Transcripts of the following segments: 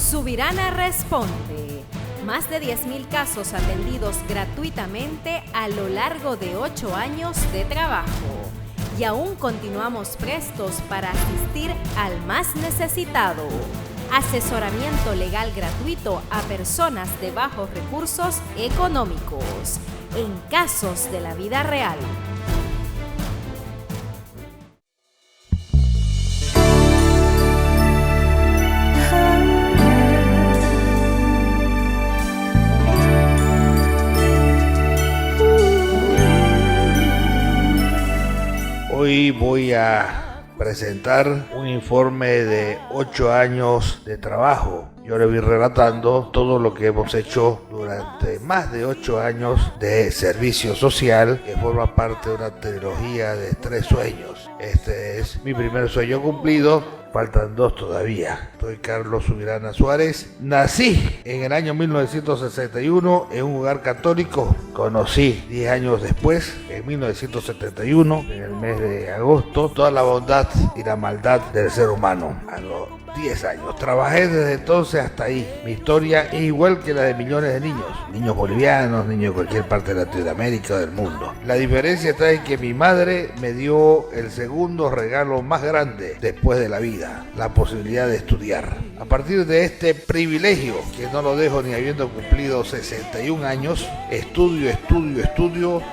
Subirana Responde. Más de 10.000 casos atendidos gratuitamente a lo largo de 8 años de trabajo. Y aún continuamos prestos para asistir al más necesitado. Asesoramiento legal gratuito a personas de bajos recursos económicos, en casos de la vida real. Hoy voy a presentar un informe de 8 años de trabajo. Yo le voy relatando todo lo que hemos hecho durante más de 8 años de servicio social, que forma parte de una trilogía de 3 sueños. Este es mi primer sueño cumplido. Faltan 2 todavía. Soy Carlos Subirana Suárez. Nací en el año 1961 en un hogar católico. Conocí 10 años después, en 1971, en el mes de agosto, toda la bondad y la maldad del ser humano. A los 10 años. Trabajé desde entonces hasta ahí. Mi historia es igual que la de millones de niños. Niños bolivianos, niños de cualquier parte de Latinoamérica o del mundo. La diferencia está en que mi madre me dio el segundo regalo más grande después de la vida. La posibilidad de estudiar. A partir de este privilegio, que no lo dejo ni habiendo cumplido 61 años, estudio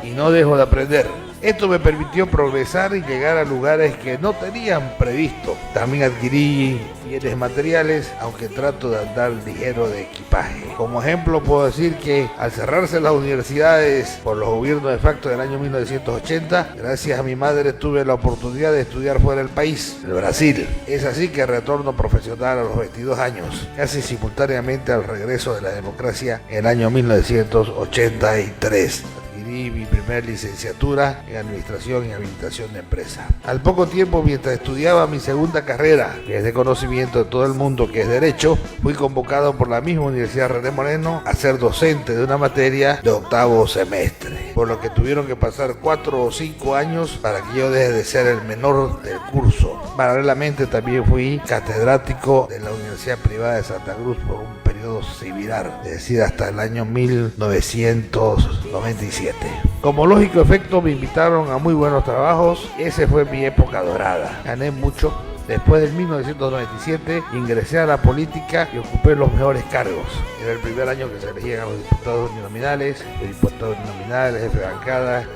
y no dejo de aprender. Esto me permitió progresar y llegar a lugares que no tenían previsto. También adquirí bienes materiales, aunque trato de andar ligero de equipaje. Como ejemplo puedo decir que al cerrarse las universidades por los gobiernos de facto del año 1980, gracias a mi madre tuve la oportunidad de estudiar fuera del país, el Brasil. Es así que retorno profesional a los 22 años, casi simultáneamente al regreso de la democracia en el año 1983. Mi primera licenciatura en Administración y Habilitación de Empresa. Al poco tiempo, mientras estudiaba mi segunda carrera, que es de conocimiento de todo el mundo, que es Derecho, fui convocado por la misma Universidad René Moreno a ser docente de una materia de 8º semestre, por lo que tuvieron que pasar 4 o 5 años para que yo deje de ser el menor del curso. Paralelamente también fui catedrático de la Universidad Privada de Santa Cruz por un periodo similar, es decir, hasta el año 1997. Como lógico efecto me invitaron a muy buenos trabajos. Esa fue mi época dorada. Gané mucho. Después del 1997 ingresé a la política y ocupé los mejores cargos. Era el primer año que se elegían a los diputados uninominales, el diputado uninominal, el jefe de bancada, el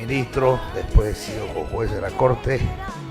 ministro, después he sido juez de la corte.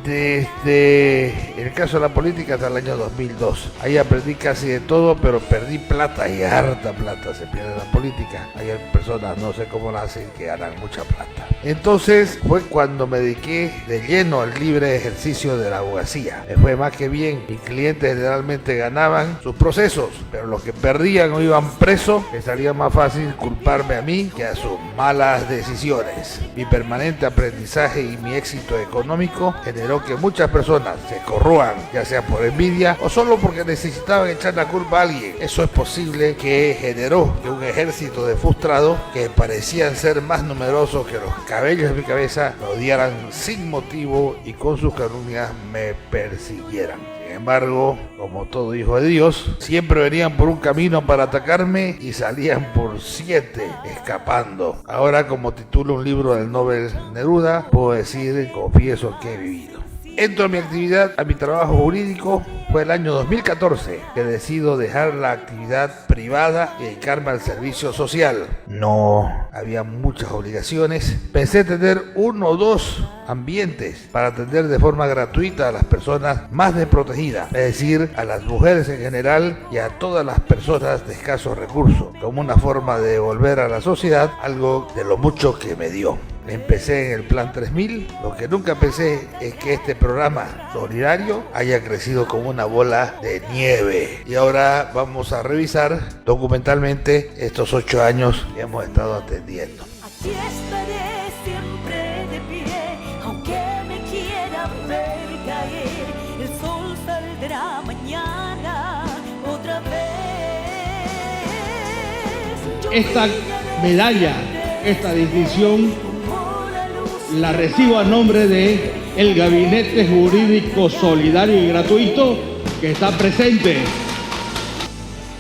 Desde el caso de la política hasta el año 2002. Ahí aprendí casi de todo, pero perdí plata, y harta plata se pierde en la política. Hay personas, no sé cómo lo hacen, que ganan mucha plata. Entonces fue cuando me dediqué de lleno al libre ejercicio de la abogacía. Me fue más que bien. Mis clientes generalmente ganaban sus procesos, pero los que perdían o iban presos, les salía más fácil culparme a mí que a sus malas decisiones. Mi permanente aprendizaje y mi éxito económico generó que muchas personas se corroan, ya sea por envidia o solo porque necesitaban echar la culpa a alguien. Eso es posible, que generó que un ejército de frustrados que parecían ser más numerosos que los cabellos de mi cabeza me odiaran sin motivo y con sus calumnias me persiguieran. Sin embargo, como todo hijo de Dios, siempre venían por un camino para atacarme y salían por 7 escapando. Ahora, como titulo un libro del Nobel Neruda, puedo decir, confieso que he vivido. Entro a mi actividad, a mi trabajo jurídico. Fue el año 2014 que decido dejar la actividad privada y dedicarme al servicio social. No había muchas obligaciones. Pensé tener 1 o 2 ambientes para atender de forma gratuita a las personas más desprotegidas, es decir, a las mujeres en general y a todas las personas de escasos recursos, como una forma de devolver a la sociedad algo de lo mucho que me dio. Empecé en el Plan 3000. Lo que nunca pensé es que este programa solidario haya crecido como una bola de nieve. Y ahora vamos a revisar documentalmente estos 8 años que hemos estado atendiendo. Aquí estaré siempre de pie, aunque me quieran ver caer. El sol saldrá mañana otra vez. Esta medalla, esta distinción la recibo a nombre de el Gabinete Jurídico Solidario y Gratuito que está presente.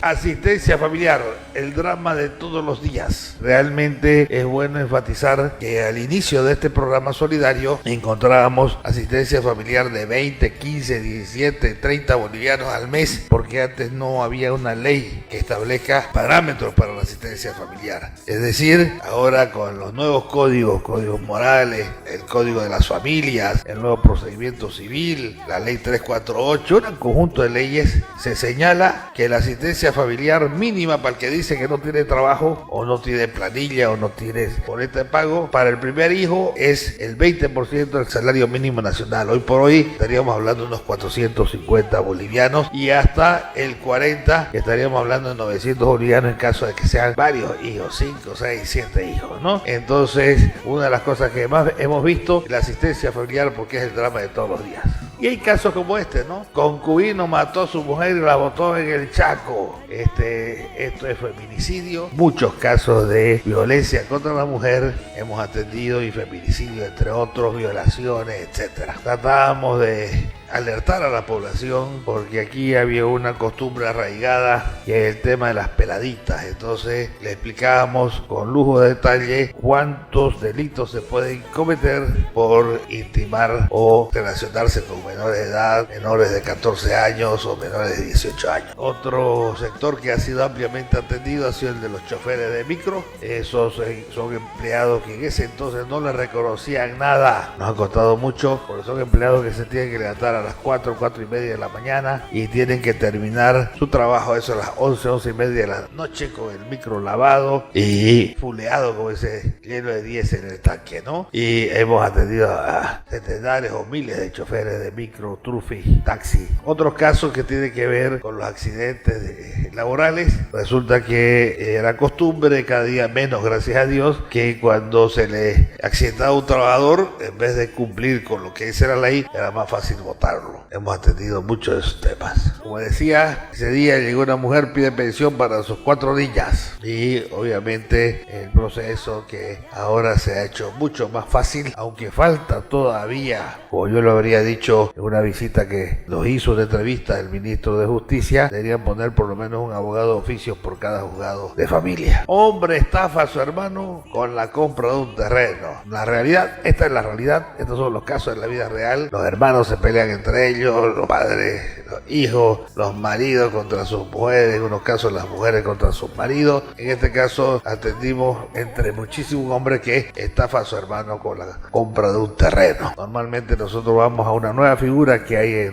Asistencia familiar, el drama de todos los días. Realmente es bueno enfatizar que al inicio de este programa solidario encontrábamos asistencia familiar de 20, 15, 17, 30 bolivianos al mes, porque antes no había una ley que establezca parámetros para la asistencia familiar. Es decir, ahora con los nuevos códigos morales, el código de las familias, el nuevo procedimiento civil, la ley 348, un conjunto de leyes, se señala que la asistencia familiar mínima para el que dice que no tiene trabajo o no tiene planilla o no tiene boleta de pago para el primer hijo es el 20% del salario mínimo nacional. Hoy por hoy estaríamos hablando de unos 450 bolivianos y hasta el 40 estaríamos hablando de 900 bolivianos en caso de que sean varios hijos, 5, 6, 7 hijos, ¿no? Entonces, una de las cosas que más hemos visto es la asistencia familiar, porque es el drama de todos los días. Y hay casos como este, ¿no? Concubino mató a su mujer y la botó en el Chaco. Esto es feminicidio. Muchos casos de violencia contra la mujer hemos atendido, y feminicidio, entre otros, violaciones, etcétera. Tratábamos de alertar a la población porque aquí había una costumbre arraigada, que es el tema de las peladitas. Entonces le explicábamos con lujo de detalle cuántos delitos se pueden cometer por intimar o relacionarse con menores de edad, menores de 14 años o menores de 18 años. Otro sector que ha sido ampliamente atendido ha sido el de los choferes de micro. Esos son empleados que en ese entonces no les reconocían nada. Nos ha costado mucho, porque son empleados que se tienen que levantar a las 4 y media de la mañana y tienen que terminar su trabajo a eso a las 11 y media de la noche, con el micro lavado y fuleado, como ese lleno de 10 en el tanque, ¿no? Y hemos atendido a centenares o miles de choferes de micro, trufi, taxi. Otros casos que tienen que ver con los accidentes laborales. Resulta que era costumbre, cada día menos, gracias a Dios, que cuando se le accidentaba a un trabajador, en vez de cumplir con lo que dice la ley, era más fácil votarlo. Hemos atendido muchos de esos temas. Como decía, ese día llegó una mujer, pide pensión para sus 4 niñas, y obviamente el proceso que ahora se ha hecho mucho más fácil, aunque falta todavía, como yo lo habría dicho en una visita que nos hizo una entrevista el ministro de Justicia, deberían poner por lo menos un abogado de oficio por cada juzgado de familia. Hombre estafa a su hermano con la compra de un terreno. La realidad, esta es la realidad, estos son los casos de la vida real. Los hermanos se pelean entre ellos, los padres, los hijos, los maridos contra sus mujeres, en unos casos las mujeres contra sus maridos. En este caso atendimos entre muchísimos hombres que estafa a su hermano con la compra de un terreno. Normalmente nosotros vamos a una nueva figura que hay en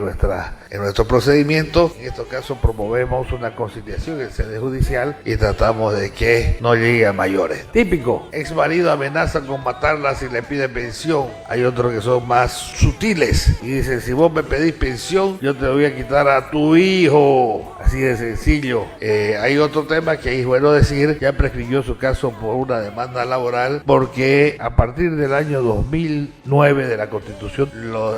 nuestro procedimiento. En estos casos promovemos una conciliación en sede judicial y tratamos de que no llegue a mayores. Típico, ex marido amenaza con matarla si le pide pensión. Hay otros que son más sutiles y dicen: si vos me pedís pensión, yo te voy a quitar a tu hijo. Así de sencillo. Hay otro tema que es bueno decir: ya prescribió su caso por una demanda laboral, porque a partir del año 2009 de la Constitución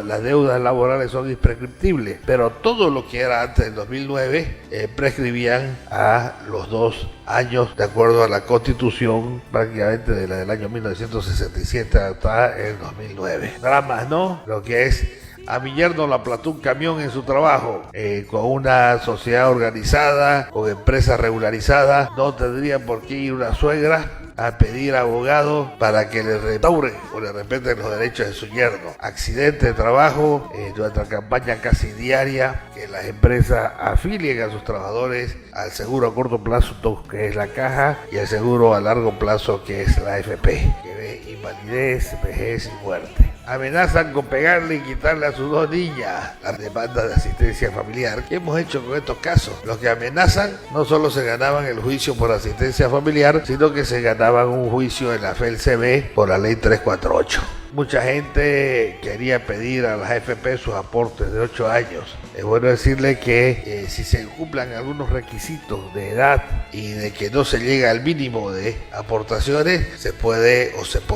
las deudas laborales son imprescriptibles, pero todo lo que era antes del 2009 prescribían a los 2 años, de acuerdo a la Constitución, prácticamente de la del año 1967 hasta el 2009. Dramas, ¿no? Lo que es: a mi yerno la aplastó un camión en su trabajo, con una sociedad organizada, con empresa regularizada. No tendría por qué ir una suegra a pedir abogado para que le restauren o le respeten los derechos de su yerno. Accidente de trabajo, nuestra campaña casi diaria, que las empresas afilien a sus trabajadores al seguro a corto plazo, que es la caja, y al seguro a largo plazo, que es la AFP, que ve invalidez, vejez y muerte. Amenazan con pegarle y quitarle a sus 2 niñas. Las demandas de asistencia familiar. ¿Qué hemos hecho con estos casos? Los que amenazan no solo se ganaban el juicio por asistencia familiar, sino que se ganaban un juicio en la FELCB por la ley 348. Mucha gente quería pedir a las AFP sus aportes de 8 años. Es bueno decirle que si se cumplan algunos requisitos de edad y de que no se llega al mínimo de aportaciones, se puede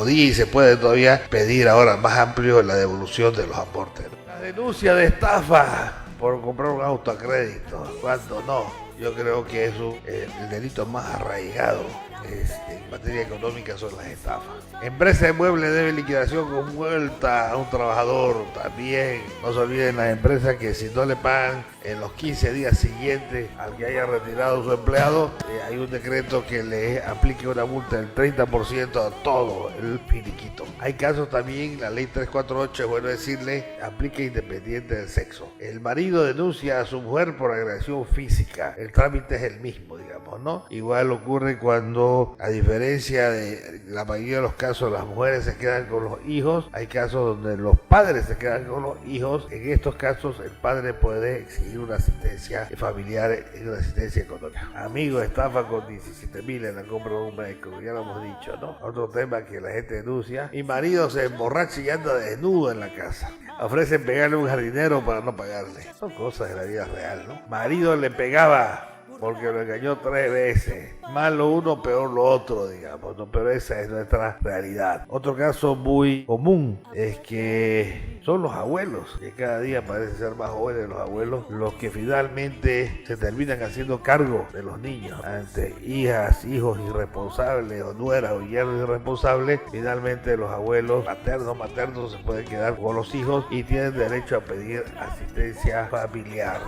y se puede todavía pedir ahora más amplio la devolución de los aportes. La denuncia de estafa por comprar un auto a crédito, cuando no. Yo creo que es el delito más arraigado en materia económica son las estafas. Empresa de muebles debe liquidación con vuelta a un trabajador. También no se olviden las empresas que si no le pagan en los 15 días siguientes al que haya retirado su empleado, hay un decreto que le aplique una multa del 30% a todo el finiquito. Hay casos también, la ley 348, es bueno decirle, aplica independiente del sexo. El marido denuncia a su mujer por agresión física. El trámite es el mismo, digamos, ¿no? Igual ocurre cuando, a diferencia de la mayoría de los casos, las mujeres se quedan con los hijos. Hay casos donde los padres se quedan con los hijos. En estos casos, el padre puede exigir una asistencia familiar y una asistencia económica. Amigo, estafa con 17.000 en la compra de un médico, ya lo hemos dicho, ¿no? Otro tema que la gente denuncia. Mi marido se emborracha y anda desnudo en la casa. Ofrecen pegarle a un jardinero para no pagarle. Son cosas de la vida real, ¿no? Marido le pegaba porque lo engañó 3 veces. Más lo uno, peor lo otro, digamos, ¿no? Pero esa es nuestra realidad. Otro caso muy común es que son los abuelos, que cada día parecen ser más jóvenes los abuelos, los que finalmente se terminan haciendo cargo de los niños. Ante hijas, hijos irresponsables, o nueras o yernos irresponsables, finalmente los abuelos maternos se pueden quedar con los hijos y tienen derecho a pedir asistencia familiar.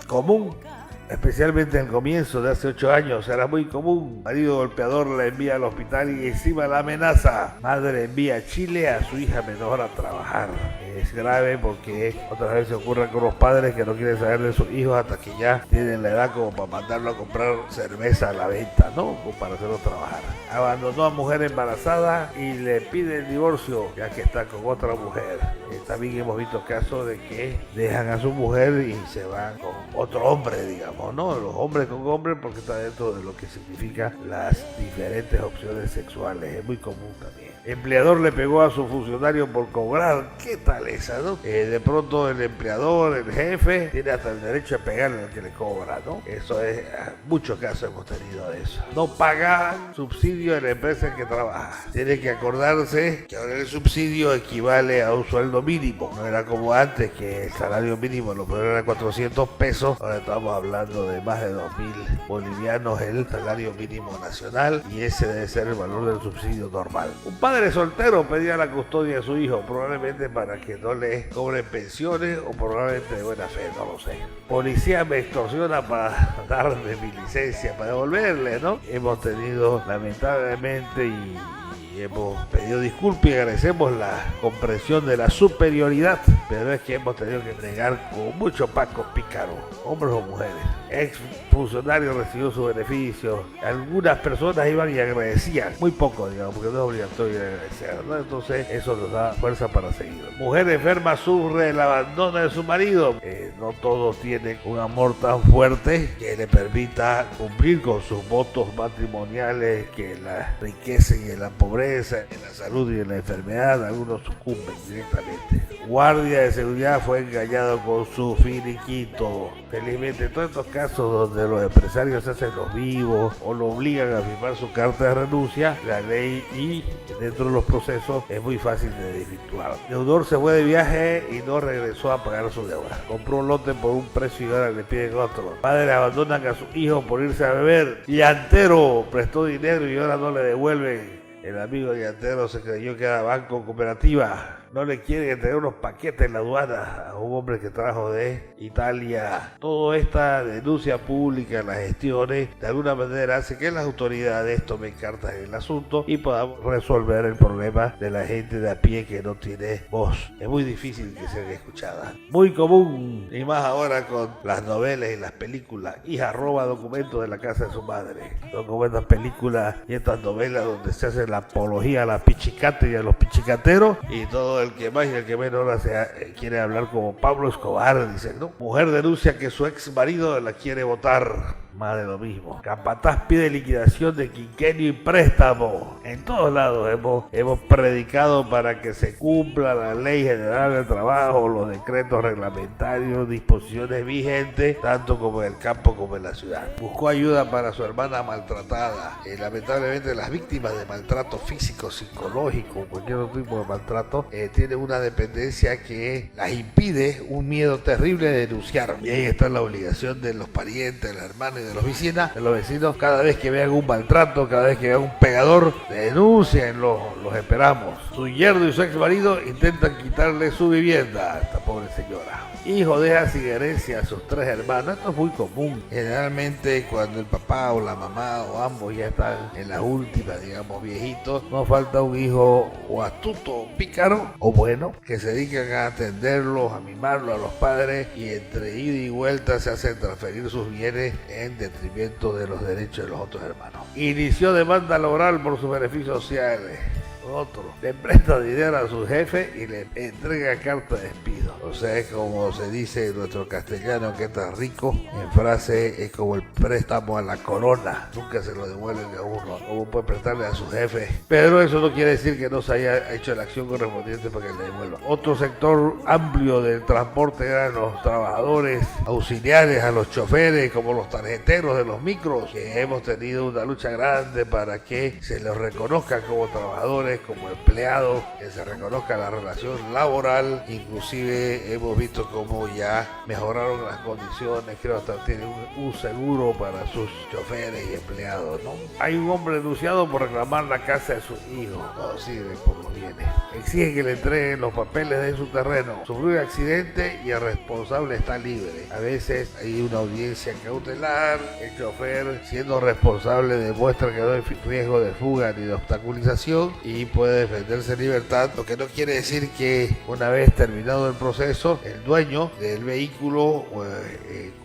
Común. Especialmente al comienzo de hace 8 años era muy común. Marido golpeador la envía al hospital y encima la amenaza. Madre envía a Chile a su hija menor a trabajar. Es grave porque otras veces ocurre con los padres que no quieren saber de sus hijos hasta que ya tienen la edad como para mandarlo a comprar cerveza a la venta, ¿no? O para hacerlo trabajar. Abandonó a mujer embarazada y le pide el divorcio ya que está con otra mujer. También hemos visto casos de que dejan a su mujer y se van con otro hombre, digamos, ¿no? Los hombres con hombres, porque está dentro de lo que significa las diferentes opciones sexuales. Es muy común también. Empleador le pegó a su funcionario por cobrar. ¿Qué tal esa, no? De pronto el empleador, el jefe, tiene hasta el derecho de pegarle al que le cobra, ¿no? Eso es, muchos casos hemos tenido de eso. No paga subsidio en la empresa en que trabaja. Tiene que acordarse que ahora el subsidio equivale a un sueldo mínimo. No era como antes, que el salario mínimo lo primero era 400 pesos. Ahora estamos hablando de más de 2.000 bolivianos el salario mínimo nacional, y ese debe ser el valor del subsidio normal. Un padre soltero pedía la custodia de su hijo, probablemente para que no le cobren pensiones o probablemente de buena fe, no lo sé. Policía me extorsiona para darme mi licencia, para devolverle, ¿no? Hemos tenido lamentablemente y hemos pedido disculpas y agradecemos la comprensión de la superioridad, pero es que hemos tenido que entregar con mucho paco pícaro, hombres o mujeres. Ex funcionario recibió su beneficio. Algunas personas iban y agradecían, muy poco, digamos, porque no es obligatorio agradecer, ¿no? Entonces eso nos da fuerza para seguir. Mujer enferma sufre el abandono de su marido. No todos tienen un amor tan fuerte que le permita cumplir con sus votos matrimoniales que la riqueza y en la pobreza, en la salud y en la enfermedad. Algunos sucumben directamente. Guardia de seguridad fue engañado con su finiquito. Felizmente, todos estos casos donde los empresarios se hacen los vivos o lo obligan a firmar su carta de renuncia, la ley y dentro de los procesos es muy fácil de desvirtuar. Deudor se fue de viaje y no regresó a pagar su deuda. Compró un lote por un precio y ahora le piden otro. Padres abandonan a sus hijos por irse a beber. Llantero prestó dinero y ahora no le devuelven. El amigo llantero se creyó que era banco cooperativa. No le quieren entregar unos paquetes en la aduana a un hombre que trajo de Italia. Toda esta denuncia pública, las gestiones, de alguna manera hace que las autoridades tomen cartas en el asunto y podamos resolver el problema de la gente de a pie que no tiene voz. Es muy difícil que sea escuchada. Muy común, y más ahora con las novelas y las películas. Hija roba documentos de la casa de su madre. Son como estas películas y estas novelas donde se hace la apología a la pichicate y a los pichicateros, y todo el que más y el que menos ahora quiere hablar como Pablo Escobar, dicen, ¿no? Mujer denuncia que su ex marido la quiere votar. Más de lo mismo. Capataz pide liquidación de quinquenio y préstamo. En todos lados hemos predicado para que se cumpla la ley general del trabajo, los decretos reglamentarios, disposiciones vigentes, tanto como en el campo como en la ciudad. Buscó ayuda para su hermana maltratada. Lamentablemente las víctimas de maltrato físico, psicológico, cualquier otro tipo de maltrato, tienen una dependencia que las impide un miedo terrible de denunciar. Y ahí está la obligación de los parientes, de la hermana y de la oficina, de los vecinos, cada vez que vean un maltrato, cada vez que vean un pegador, denuncien, los esperamos. Su yerno y su ex marido intentan quitarle su vivienda a esta pobre señora. Hijo deja sin herencia a sus 3 hermanos. Esto es muy común. Generalmente cuando el papá o la mamá o ambos ya están en las últimas, digamos, viejitos, no falta un hijo o astuto o pícaro o bueno que se dedican a atenderlos, a mimarlos a los padres y entre ida y vuelta se hacen transferir sus bienes en detrimento de los derechos de los otros hermanos. Inició demanda laboral por sus beneficios sociales. Otro le presta dinero a su jefe y le entrega carta de despido. O sea, es como se dice en nuestro castellano, que está rico, en frase es como el préstamo a la corona, nunca se lo devuelven a uno, como puede prestarle a su jefe. Pero eso no quiere decir que no se haya hecho la acción correspondiente para que le devuelvan. Otro sector amplio del transporte eran los trabajadores auxiliares a los choferes, como los tarjeteros de los micros, que hemos tenido una lucha grande para que se los reconozca como trabajadores, como empleados, que se reconozca la relación laboral. Inclusive hemos visto cómo ya mejoraron las condiciones, creo hasta tienen un seguro para sus choferes y empleados, ¿no? Hay un hombre denunciado por reclamar la casa de sus hijos, no sirve por los bienes. Exige que le entreguen los papeles de su terreno. Sufrió un accidente y el responsable está libre. A veces hay una audiencia cautelar, el chofer siendo responsable demuestra que no hay riesgo de fuga ni de obstaculización y puede defenderse en libertad, lo que no quiere decir que una vez terminado el proceso el dueño del vehículo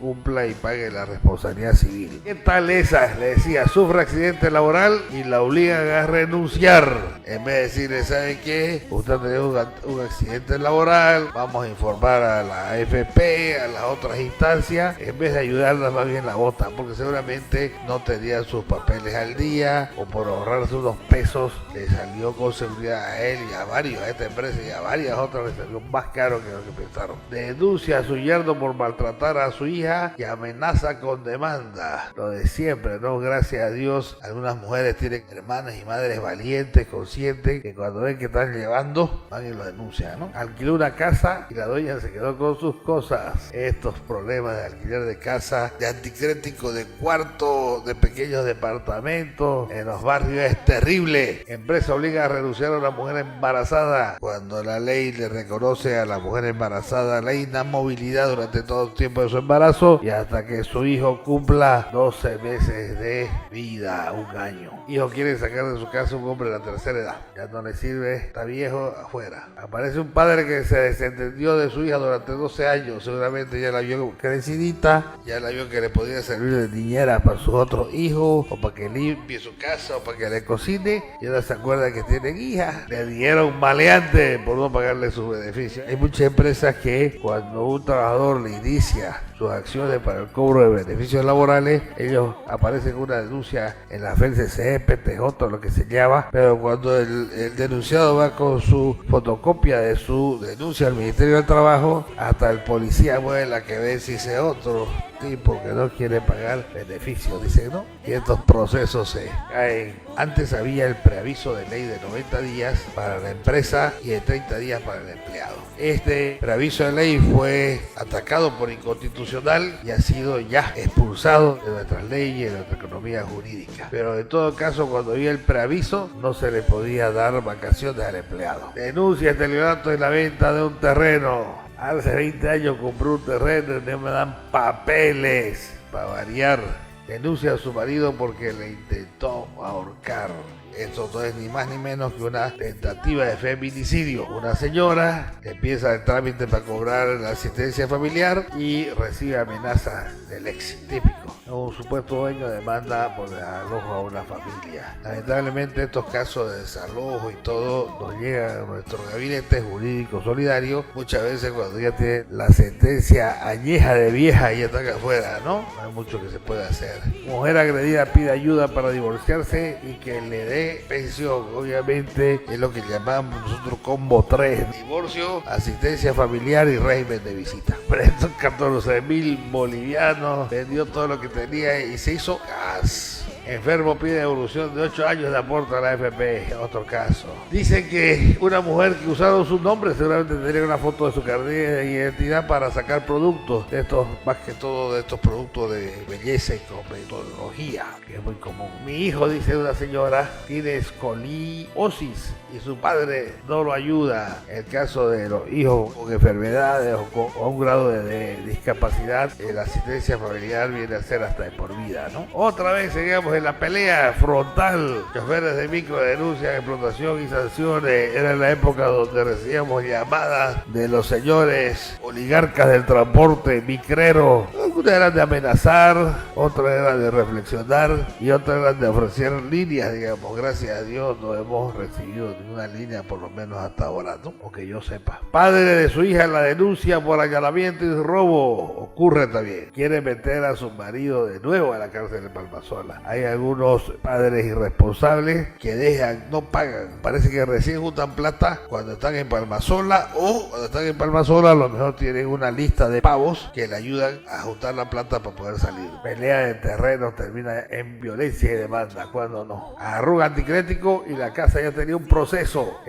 cumpla y pague la responsabilidad civil. ¿Qué tal esa? Le decía, sufre accidente laboral y la obligan a renunciar. En vez de decirle, ¿sabe qué? Usted ha tenido un accidente laboral, vamos a informar a la AFP, a las otras instancias, en vez de ayudarla más bien la botan, porque seguramente no tenían sus papeles al día o por ahorrarse unos pesos le salió con seguridad a él y a varios, a esta empresa y a varias otras le salió más caro que lo que pensaron. Denuncia a su yerno por maltratar a su hija y amenaza con demanda. Lo de siempre, ¿no? Gracias a Dios, algunas mujeres tienen hermanas y madres valientes, conscientes, que cuando ven que están llevando, van y lo denuncian, ¿no? Alquiló una casa y la dueña se quedó con sus cosas. Estos problemas de alquiler de casa, de anticrético de cuarto, de pequeños departamentos en los barrios es terrible. Empresa obliga a renunciar a una mujer embarazada cuando la ley le reconoce a la mujer embarazada la inamovilidad durante todo el tiempo de su embarazo y hasta que su hijo cumpla 12 meses de vida, un año. Hijo quiere sacar de su casa un hombre de la tercera edad, ya no le sirve, está viejo, afuera. Aparece un padre que se desentendió de su hija durante 12 años, seguramente ya la vio crecidita, ya la vio que le podía servir de niñera para sus otros hijos, o para que limpie su casa, o para que le cocine, y ahora se acuerda que tienen hija, le dieron maleante por no pagarle sus beneficios. Hay muchas empresas que cuando un trabajador le inicia sus acciones para el cobro de beneficios laborales, ellos aparecen con una denuncia en la FELCC, PTJ, lo que se llama, pero cuando el denunciado va con su fotocopia de su denuncia al Ministerio del Trabajo, hasta el policía mueve la que ve si ese otro tipo que no quiere pagar beneficios, dice, ¿no? Y estos procesos se caen. Antes había el preaviso de ley de 90 días para la empresa y de 30 días para el empleado. Este preaviso de ley fue atacado por inconstitucional y ha sido ya expulsado de nuestras leyes, de nuestra economía jurídica. Pero en todo caso, cuando había el preaviso, no se le podía dar vacaciones al empleado. Denuncia este legato en la venta de un terreno. Hace 20 años compré un terreno y no me dan papeles, para variar. Denuncia a su marido porque le intentó ahorcar. Esto no es ni más ni menos que una tentativa de feminicidio. Una señora empieza el trámite para cobrar la asistencia familiar y recibe amenazas del ex, típico. Un supuesto dueño demanda por desalojo a una familia. Lamentablemente estos casos de desalojo y todo nos llegan a nuestro gabinete jurídico solidario muchas veces cuando ya tiene la sentencia añeja de vieja y ya está acá afuera, ¿no? No hay mucho que se puede hacer. Mujer agredida pide ayuda para divorciarse y que le dé pensión. Obviamente es lo que llamamos nosotros combo 3: divorcio, asistencia familiar y régimen de visita. Prestó 14.000 bolivianos, vendió todo lo que tenía y se hizo gas. Enfermo pide devolución de 8 años de aporte a la AFP. Otro caso. Dicen que una mujer que usaron su nombre seguramente tendría una foto de su carnet de identidad para sacar productos de estos, más que todo de estos productos de belleza y cosmetología, que es muy común. Mi hijo, dice una señora, tiene escoliosis y su padre no lo ayuda. El caso de los hijos con enfermedades o con un grado de discapacidad, la asistencia familiar viene a ser hasta de por vida, ¿no? Otra vez seguimos en la pelea frontal. Choferes de micro denuncian explotación y sanciones. Era la época donde recibíamos llamadas de los señores oligarcas del transporte micrero. Algunas eran de amenazar, otras eran de reflexionar y otras eran de ofrecer líneas, digamos. Gracias a Dios no hemos recibido ninguna línea, por lo menos hasta ahora, ¿no? O que yo sepa. Padre de su hija la denuncia por allanamiento y robo. Ocurre también. Quiere meter a su marido de nuevo a la cárcel de Palmasola. Hay algunos padres irresponsables que dejan, no pagan. Parece que recién juntan plata cuando están en Palmasola, o cuando están en Palmasola a lo mejor tienen una lista de pavos que le ayudan a juntar la plata para poder salir. Pelea de terrenos termina en violencia y demanda, cuando no. Arruga anticrético y la casa ya tenía un proceso.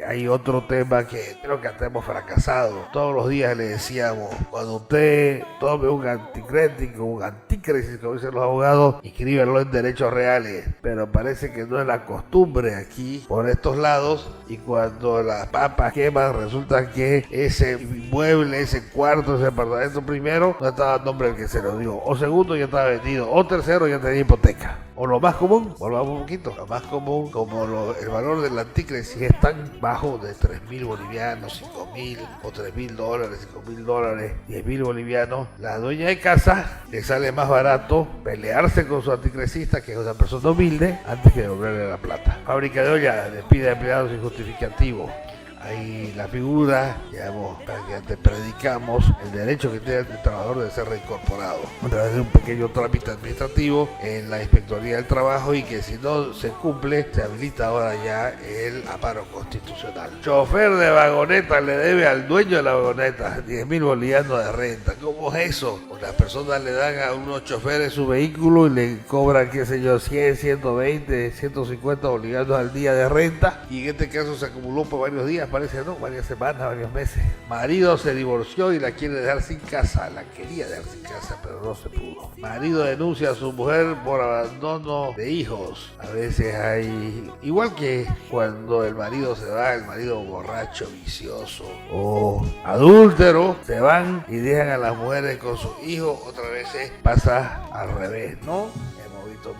Hay otro tema que creo que hasta hemos fracasado. Todos los días le decíamos, cuando usted tome un anticrético, un anticrisis, como dicen los abogados, inscríbelo en derechos reales. Pero parece que no es la costumbre aquí por estos lados, y cuando las papas queman resulta que ese inmueble, ese cuarto, ese apartamento primero no estaba a nombre del que se lo dio, o segundo ya estaba vendido, o tercero ya tenía hipoteca. O lo más común, volvamos un poquito, lo más común, como el valor del anticrisis es tan bajo, de 3.000 bolivianos, 5.000 o $3.000, $5.000, 10.000 bolivianos, la dueña de casa le sale más barato pelearse con su anticresista, que es una persona humilde, antes que devolverle la plata. Fábrica de olla despide a empleados sin justificativo. Hay la figura, digamos, para que te predicamos el derecho que tiene el trabajador de ser reincorporado a través de un pequeño trámite administrativo en la Inspectoría del Trabajo, y que si no se cumple, se habilita ahora ya el amparo constitucional. Chofer de vagoneta le debe al dueño de la vagoneta 10.000 bolivianos de renta. ¿Cómo es eso? Las personas le dan a unos choferes su vehículo y le cobran, qué sé yo, 100, 120, 150 bolivianos al día de renta, y en este caso se acumuló por varios días, parece, ¿no? Varias semanas, varios meses. Marido se divorció y la quiere dejar sin casa. La quería dejar sin casa, pero no se pudo. Marido denuncia a su mujer por abandono de hijos. A veces hay, igual que cuando el marido se va, el marido borracho, vicioso o adúltero, se van y dejan a las mujeres con sus hijos. Otras veces pasa al revés, ¿no?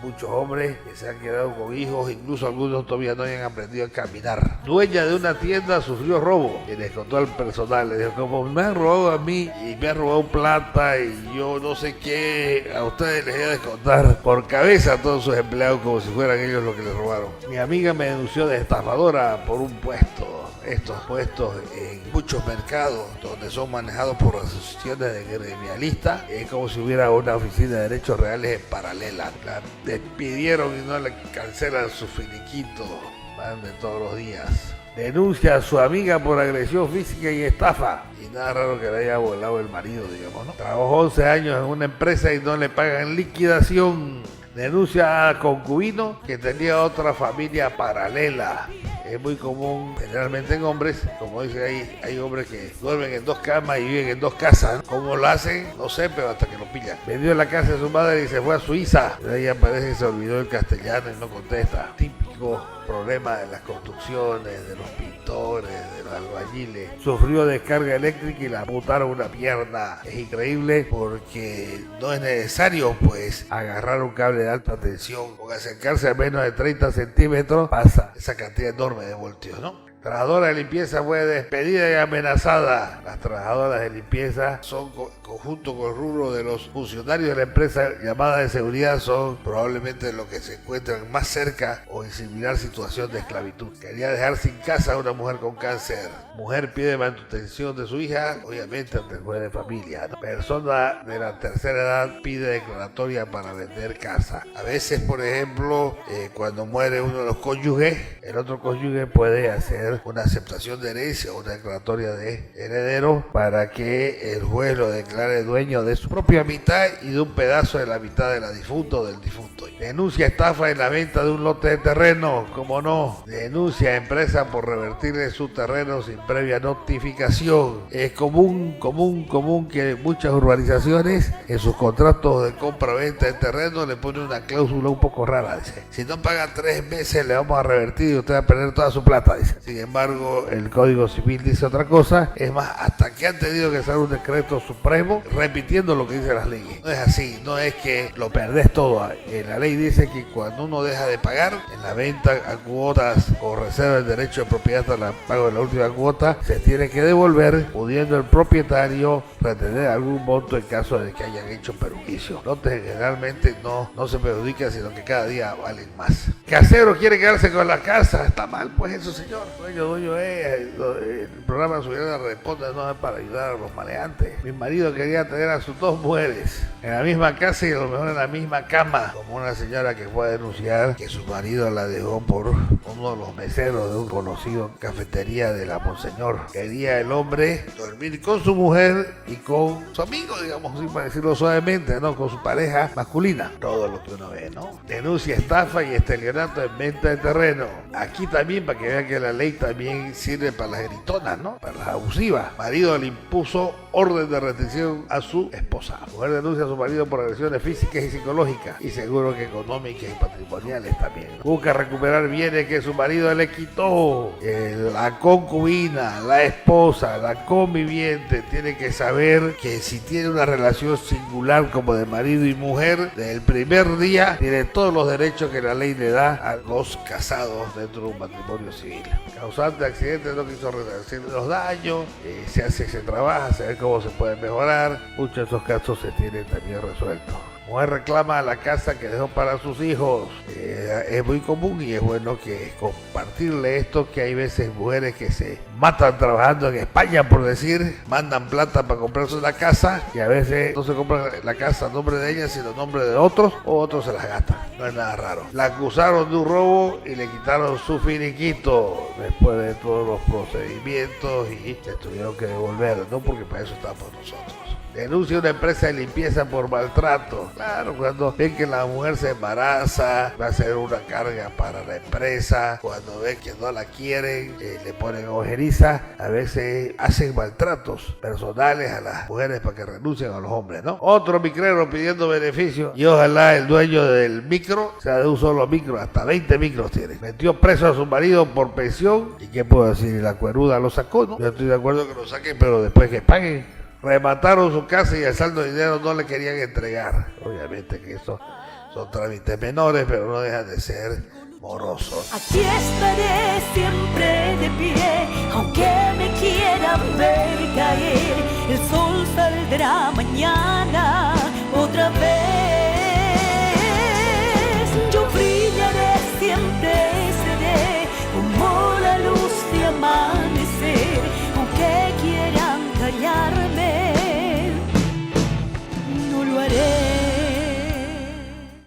Muchos hombres que se han quedado con hijos, incluso algunos todavía no hayan aprendido a caminar. Dueña de una tienda sufrió robo y les contó al personal, le dijo, como me han robado a mí y me han robado plata y yo no sé qué, a ustedes les voy a descontar por cabeza a todos sus empleados como si fueran ellos los que les robaron. Mi amiga me denunció de estafadora por un puesto. Estos puestos en muchos mercados donde son manejados por asociaciones de gremialistas, es como si hubiera una oficina de derechos reales en paralela. La despidieron y no le cancelan su finiquito, van de todos los días. Denuncia a su amiga por agresión física y estafa. Y nada raro que le haya volado el marido, digamos, ¿no? Trabajó 11 años en una empresa y no le pagan liquidación. Denuncia a concubino que tenía otra familia paralela. Es muy común, generalmente en hombres, como dice ahí, hay hombres que duermen en 2 camas y viven en 2 casas. ¿Cómo lo hacen? No sé, pero hasta que lo pillan. Vendió la casa de su madre y se fue a Suiza. De ahí parece que se olvidó el castellano y no contesta. Típico problema de las construcciones, de los pintores, de los albañiles. Sufrió descarga eléctrica y le amputaron una pierna. Es increíble porque no es necesario, pues, agarrar un cable de alta tensión. Con acercarse a menos de 30 centímetros pasa esa cantidad enorme de voltios, ¿no? Trabajadora de limpieza fue despedida y amenazada. Las trabajadoras de limpieza son, conjunto con el rubro de los funcionarios de la empresa llamada de seguridad, son probablemente los que se encuentran más cerca o en similar situación de esclavitud. Quería dejar sin casa a una mujer con cáncer. Mujer pide manutención de su hija, obviamente ante el juez de familia, ¿no? Persona de la tercera edad pide declaratoria para vender casa. A veces, por ejemplo, cuando muere uno de los cónyuges, el otro cónyuge puede hacer hacer una aceptación de herencia o una declaratoria de heredero para que el juez lo declare dueño de su propia mitad y de un pedazo de la mitad de la difunta o del difunto. Denuncia estafa en la venta de un lote de terreno, como no. Denuncia a empresa por revertirle su terreno sin previa notificación. Es común que muchas urbanizaciones en sus contratos de compra-venta de terreno le ponen una cláusula un poco rara. Dice, si no paga 3 meses le vamos a revertir y usted va a perder toda su plata. Dice. Sin embargo, el Código Civil dice otra cosa. Es más, hasta que han tenido que hacer un decreto supremo repitiendo lo que dicen las leyes. No es así, no es que lo perdés todo. La ley dice que cuando uno deja de pagar en la venta a cuotas o reserva el derecho de propiedad hasta el pago de la última cuota, se tiene que devolver, pudiendo el propietario retener algún monto en caso de que hayan hecho perjuicio. Entonces, generalmente no se perjudica, sino que cada día valen más. Casero quiere quedarse con la casa, está mal pues eso, señor. Dueño es. El programa Soberana Responde no es para ayudar a los maleantes. Mi marido quería tener a sus 2 mujeres en la misma casa y a lo mejor en la misma cama, como una señora que fue a denunciar que su marido la dejó por uno de los meseros de un conocido cafetería de la Monseñor. Quería el hombre dormir con su mujer y con su amigo, digamos así, para decirlo suavemente, ¿no? Con su pareja masculina. Todo lo que uno ve, ¿no? Denuncia estafa y estelionato en venta de terreno. Aquí también, para que vean que la ley también sirve para las gritonas, ¿no? Para las abusivas. Marido le impuso orden de restricción a su esposa. Mujer denuncia a su marido por agresiones físicas y psicológicas y seguro que económicas y patrimoniales también. Busca recuperar bienes que su marido le quitó. La concubina, la esposa, la conviviente tiene que saber que si tiene una relación singular como de marido y mujer, desde el primer día tiene todos los derechos que la ley le da a los casados dentro de un matrimonio civil. Causante de accidentes no quiso resarcir los daños, se trabaja, se ve cómo se puede mejorar. Muchos de estos casos se tienen también resueltos. Mujer reclama la casa que dejó para sus hijos. Es muy común y es bueno que compartirle esto, que hay veces mujeres que se matan trabajando en España, por decir, mandan plata para comprarse una casa y a veces no se compra la casa a nombre de ellas, sino a nombre de otros, o otros se las gastan. No es nada raro. La acusaron de un robo y le quitaron su finiquito después de todos los procedimientos y le tuvieron que devolver, ¿no? Porque para eso estamos nosotros. Denuncia una empresa de limpieza por maltrato. Claro, cuando ven que la mujer se embaraza, va a ser una carga para la empresa. Cuando ven que no la quieren, le ponen ojeriza. A veces hacen maltratos personales a las mujeres para que renuncien a los hombres, ¿no? Otro micrero pidiendo beneficios. Y ojalá el dueño del micro sea de un solo micro, hasta 20 micros tiene. Metió preso a su marido por pensión. ¿Y qué puedo decir? La cueruda lo sacó, ¿no? Yo estoy de acuerdo que lo saquen, pero después que paguen. Remataron su casa y el saldo de dinero no le querían entregar. Obviamente que estos son trámites menores, pero no dejan de ser morosos. Aquí estaré siempre de pie, aunque me quieran ver caer. El sol saldrá mañana.